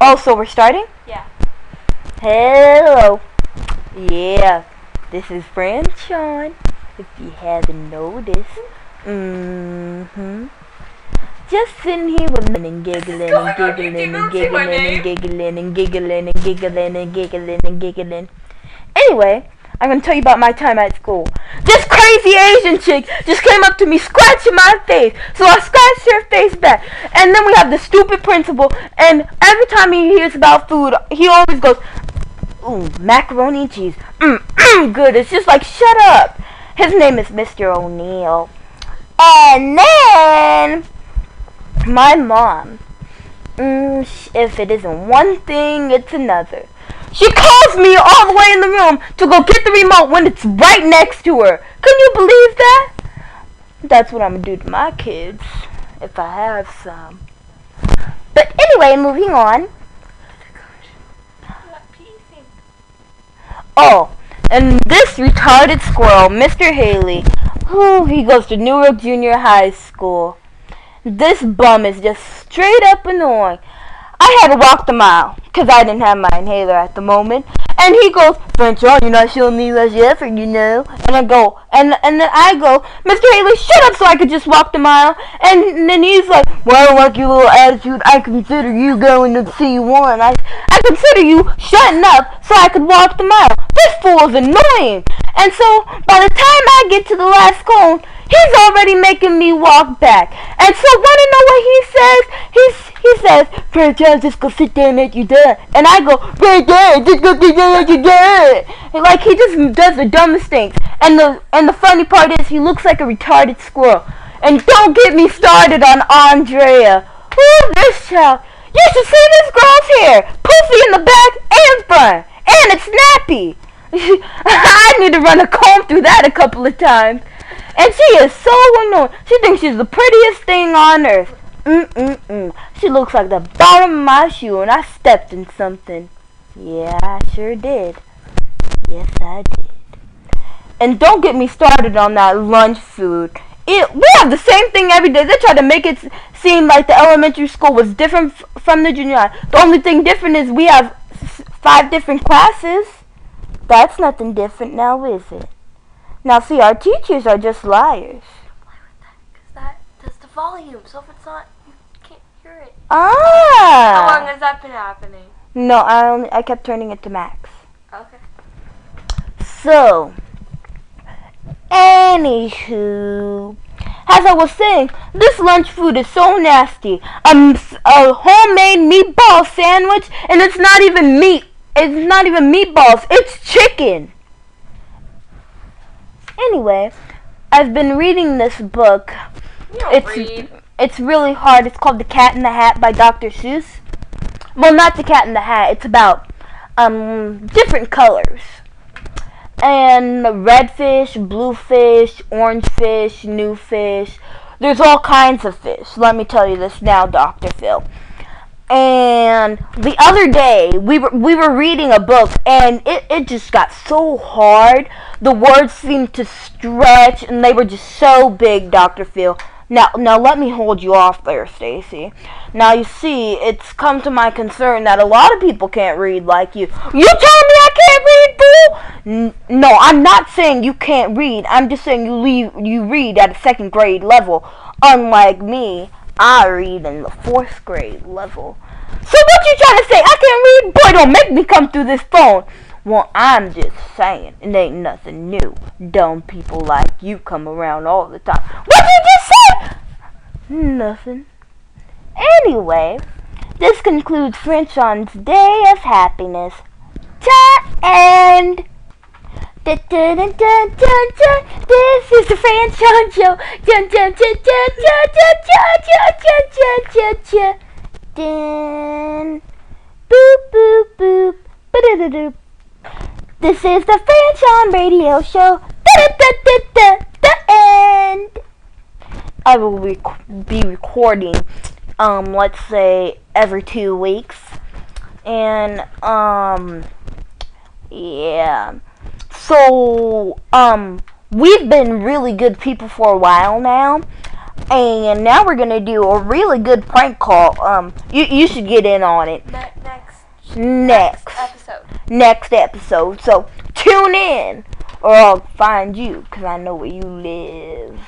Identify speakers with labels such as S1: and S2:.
S1: Oh, so we're starting?
S2: Yeah.
S1: Hello. Yeah, this is Franshawn, if you haven't noticed. Just sitting here with me and giggling and giggling and giggling and giggling and giggling and giggling and giggling and giggling. Anyway, I'm gonna tell you about my time at school. This crazy Asian chick just came up to me scratching my face, so I scratched her face back. And then we have the stupid principal, and every time he hears about food, he always goes, "Ooh, macaroni and cheese. Good." It's just like, shut up. His name is Mr. O'Neill. And then my mom, if it isn't one thing, it's another. She calls me all the way in the room to go get the remote when it's right next to her. Can you believe that? That's what I'm going to do to my kids, if I have some. But anyway, moving on. Oh, and this retarded squirrel, Mr. Haley, he goes to Newark Junior High School. This bum is just straight up annoying. I had to walk the mile, because I didn't have my inhaler at the moment. And he goes, "Franshawn, you're not showing me less effort, you know." And I go, and then I go, "Mr. Haley, shut up so I could just walk the mile." And then he's like, "Well, I don't like your little attitude. I consider you going to C1. I consider you shutting up so I could walk the mile." This fool's annoying. And so, by the time I get to the last cone, he's already making me walk back. And so, want to know what he says? He says, "Franshawn, just go sit down at your desk." And I go, "Franshawn, just go sit down at your desk." Like, he just does the dumbest things. And the funny part is, he looks like a retarded squirrel. And don't get me started on Andrea. Ooh, this child. You should see this girl's hair. Poofy in the back and front. And it's nappy. I need to run a comb through that a couple of times. And she is so annoying. She thinks she's the prettiest thing on earth. She looks like the bottom of my shoe, and I stepped in something. Yeah, I sure did. Yes, I did. And don't get me started on that lunch food. We have the same thing every day. They try to make it seem like the elementary school was different from the junior high. The only thing different is we have 5 different classes. That's nothing different now, is it? Now, see, our teachers are just liars.
S2: Play with that, because that does the volume. So if it's not, you can't hear it.
S1: Ah!
S2: How long has that been happening?
S1: No, I kept turning it to max.
S2: Okay.
S1: So, anywho, as I was saying, this lunch food is so nasty. A homemade meatball sandwich, and it's not even meat. It's not even meatballs. It's chicken. Anyway, I've been reading this book.
S2: You don't read.
S1: It's really hard. It's called The Cat in the Hat by Dr. Seuss. Well, not The Cat in the Hat. It's about different colors. And red fish, blue fish, orange fish, new fish. There's all kinds of fish. Let me tell you this now, Dr. Phil. And the other day, we were reading a book, and it just got so hard. The words seemed to stretch, and they were just so big, Dr. Phil. Now let me hold you off there, Stacy. Now, you see, it's come to my concern that a lot of people can't read like you. You telling me I can't read, boo? No, I'm not saying you can't read. I'm just saying you read at a 2nd grade level. Unlike me, I read in the 4th grade level. So what you trying to say? I can't read? Boy, don't make me come through this phone. Well, I'm just saying, it ain't nothing new. Dumb people like you come around all the time. What you just say? Nothing. Anyway, this concludes Franshawn's Day of Happiness. And this is the Franshawn Show. Boop boop boop. Ba-da-da-doop. This is the Franshawn Radio Show. The end. I will be recording, let's say every 2 weeks, and yeah. So we've been really good people for a while now. And now we're gonna do a really good prank call. You should get in on it. Next episode. So tune in, or I'll find you, 'cause I know where you live.